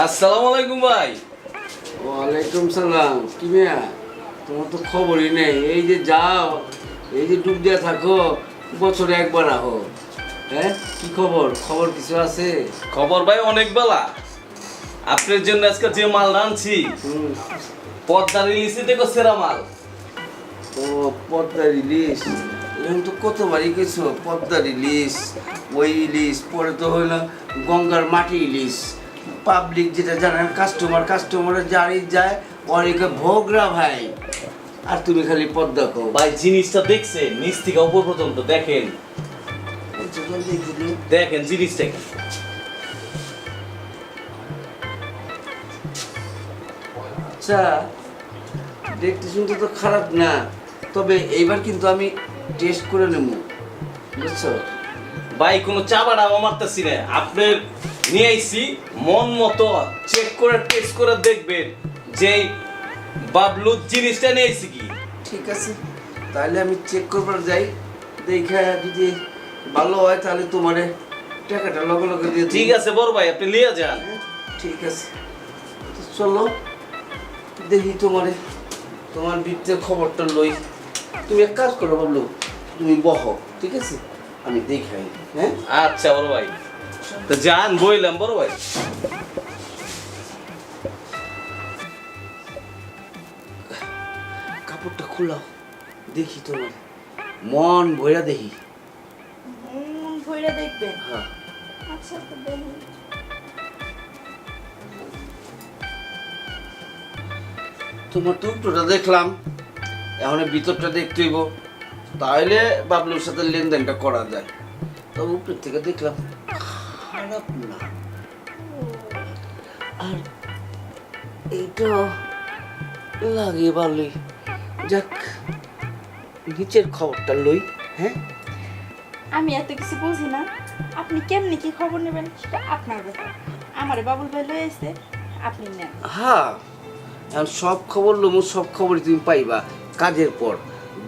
আসসালামু আলাইকুম ভাই। ওয়ালাইকুম সালাম। কি মিয়া, তোমার তো খবরই নেই। এই যে যাও, এই যে ডুব দিয়ে থাকো, বছরে একবার আহো। হ্যাঁ, কি খবর? খবর কিছু আছে? খবর ভাই অনেক বেলা। আপনার জন্য আজকে যে মাল রাঁধছি হুম। পদ্মা রিলিজে দেখো সেরা মাল। ও, পদ্মা ইলিশ। এরকম তো কতবারই গেছো, পদ্মার ইলিশ, ওই ইলিশ, পরে তো হইল গঙ্গার মাটি ইলিশ। পাবলিক যেটা জানেন, কাস্টমারের যারই যায় অনেকে ভোগরা ভাই। আর তুমি খালি পদ্মা কো ভাই জিনিসটা দেখছেন নিচ থেকে উপর পর্যন্ত দেখেন, দেখেন জিনিসটা কি। আচ্ছা, দেখতে শুনতে তো খারাপ না, তবে এইবার কিন্তু আমি টেস্ট করে নেব, বুঝছো? ভাই কোনো চাবাড়া মারতেছি না, আপনার নিয়ে আইছি মন মতো চেক করে টেস্ট করে দেখবেন যে বাবলু জিনিসটা নিয়ে আইছি কি। ঠিক আছে, তাহলে আমি চেক করবার যাই। দেখা যদি ভালো হয় তাহলে তোমারে টাকাটা লগে লগে দিয়ে দিই। ঠিক আছে বড় ভাই, আপনি নিয়ে যান। হ্যাঁ, ঠিক আছে, তো চলো দেখি তোমার বৃত্তের খবরটা লই। তুমি এক কাজ করো বাবলু, তুমি বহো, ঠিক আছে? আমি দেখাই। হ্যাঁ, আচ্ছা বড় ভাই, তো যান বইলাম বড় ভাই। কাপড়টা খোলাও, দেখি তোমার মন ভইরা দেখি। ভইরা দেখবেন? হ্যাঁ, আচ্ছা, তো দেখুন। তোমার তো উপরটা দেখলাম, এখন ভিতরটা দেখতে হইব, তাহলে বাবলুর সাথে লেনদেনটা করা যায়। তবে উপর থেকে দেখলাম খারাপ না। আর এইটা লাগে ভালোই। যাক, নিচের খবরটা লই। হ্যাঁ, আমি এত কিছু বুঝি না, আপনি কেমনি কি খবর নেবেন সেটা আপনার ব্যাপার। আমার বাবুল ভাই লয়ে এসে আপনি নেন। হ্যাঁ, এখন সব খবর লমু, সব খবরই তুমি পাইবা কাজের পর।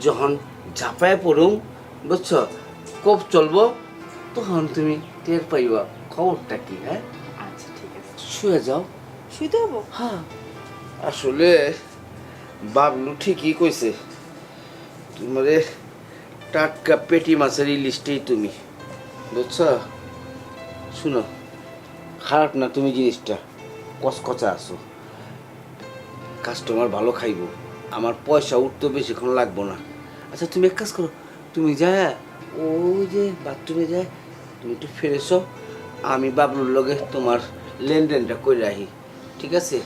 যখন ঝাঁপায় পড়ুম, বুঝছো, কোপ চলবো, তখন তুমি টের পাইবা খবরটা কি। হ্যাঁ, আচ্ছা ঠিক আছে, শুয়ে যাও। শুইতে হবো? হ্যাঁ, আসলে বাবলু ঠিকই কইছে, তোমারে টাটকা পেটি মাছের ইলিশটাই তুমি, বুঝছো? শুনো, খারাপ না তুমি জিনিসটা, কচকচা আছো, কাস্টমার ভালো খাইবো, আমার পয়সা উঠতে বেশিক্ষণ লাগবো না। আচ্ছা, তুমি এক কাজ করো, তুমি যায় ওই যে বাথরুমে যায়, তুমি একটু ফ্রেশ হও, আমি বাবলুর লগে তোমার লেনদেনটা করে রাখি, ঠিক আছে?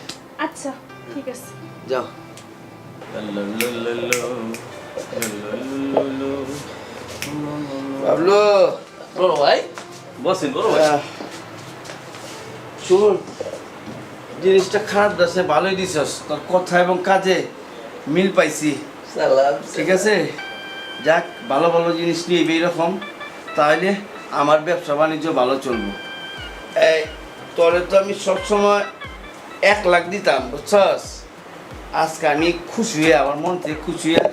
আচ্ছা ঠিক আছে। যাও। বাবলু, বড় ভাই বসেন বড় ভাই। শুন, জিনিসটা খারাপ দাসে ভালোই দিছস, তোর কথা এবং কাজে মিল পাইছি। সালাম। ঠিক আছে, যাক, ভালো ভালো জিনিস নিয়ে এইরকম, তাহলে আমার ব্যবসা বাণিজ্য ভালো চলবে। এই তোরে তো আমি সবসময় 1,00,000 দিতাম, বুঝছস? আজকে আমি খুশি হয়ে, আমার মন থেকে খুশি হয়ে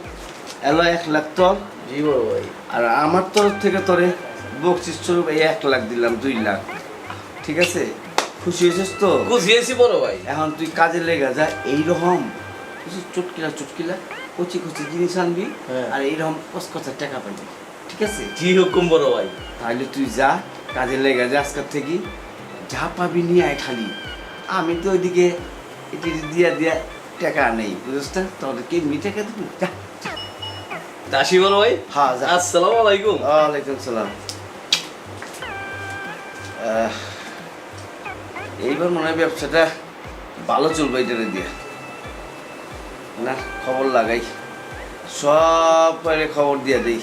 এলো 1,00,000 তোর। জি বড় ভাই। আর আমার তরফ থেকে তোরে বকশিস স্বরূপ এই 1,00,000 দিলাম, 2,00,000। ঠিক আছে, খুশি হয়েছিস তো? খুশিয়েছি বড় ভাই। এখন তুই কাজে লেগে যা, এইরকম কিছু চুটকিলা কচি কচি জিনিস আনবি, হ্যাঁ। আর এইরকম কচকচা টাকা পাবি, ঠিক আছে? জি হুকুম বড় ভাই। তাহলে তুই যা, কাজে লেগে যা, আজকের থেকে যা পাবি নিয়ে আয় খালি। আমি তো ওইদিকে এটি দিয়া টাকা নেই, বুঝছিস না? তাহলে কি এমনি টাকা দিবি? যা। দাসি বড় ভাই। হ্যাঁ, যা। আসসালামু আলাইকুম। ওয়ালাইকুম সালাম। এইবার মনে হয় ব্যবসাটা ভালো চলবে এটারে দিয়ে। না, খবর লাগাই, সব বাইরে খবর দিয়ে দেই।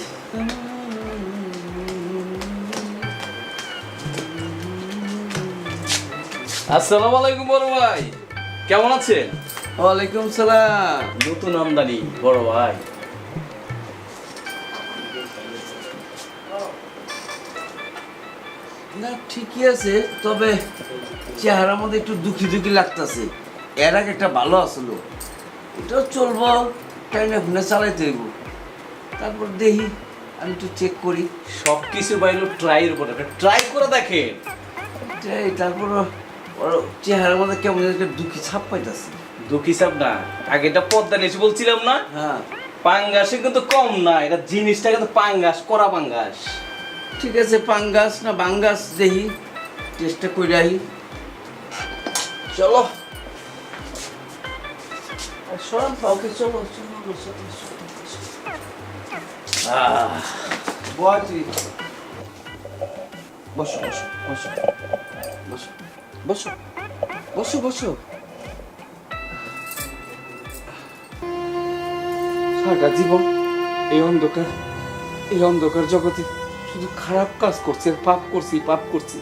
আসসালামু আলাইকুম বড় ভাই, কেমন আছেন? ওয়ালাইকুম সালাম। নতুন আমদানি বড় ভাই। না, ঠিকই আছে, তবে চেহারার মধ্যে একটু দুঃখী দুঃখী লাগতেছে। এর আগে একটা ভালো আসলো, এটাও চলবো, টাইনে ফোনে চালাইতে হইব। তারপর দেখি, আমি একটু চেক করি। সব কিছু বাইরে ট্রাইয়ের উপরে, ট্রাই করে দেখেন। তারপর ওর চেহারার মধ্যে কেমন যেন একটা দুঃখী ছাপ পাইতাছে। দুঃখী সাহেব না, আগে এটা পদ্মা ইলিশ বলছিলাম না, হ্যাঁ পাঙ্গাসে কিন্তু কম না, এটা জিনিসটা কিন্তু পাঙ্গাস, করা পাঙ্গাস। ঠিক আছে, পাঙ্গাস না বাঙ্গাস দেখি, চেষ্টা কইরাই। চলো সরাম পাওকে, চলো চলো চলো চলো। বয় তুই, বসো বসো বসো বসো বসো বসো বসো। সারাটা জীবন এই অন্ধকার জগতে শুধু খারাপ কাজ করছি আর পাপ করছি,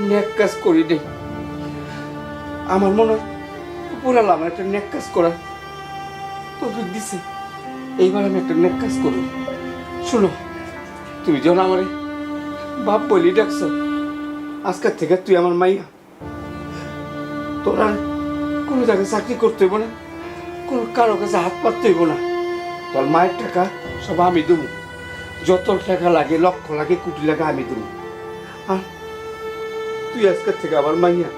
ন্যাক কাজ করি নেই। আমার মনে হয় পুরাল আমার একটা ন্যাক কাজ করার তৌফিক দিছে, এইবার আমি একটা ন্যাক কাজ করব। শোনো, তুমি যখন আমারে বাপ বলি ডাকছো, আজকের থেকে তুই আমার মাইয়া। তোর আর কোনো জায়গায় চাকরি করতে হইব না, কোনো কারো কাছে হাত পাততে হইব না। তোর মায়ের টাকা সব আমি দেবো, যত টাকা লাগে, লক্ষ লাগে, কোটি লাগে আমি দেবো। আর তুই আজকের থেকে আমার মাইয়া।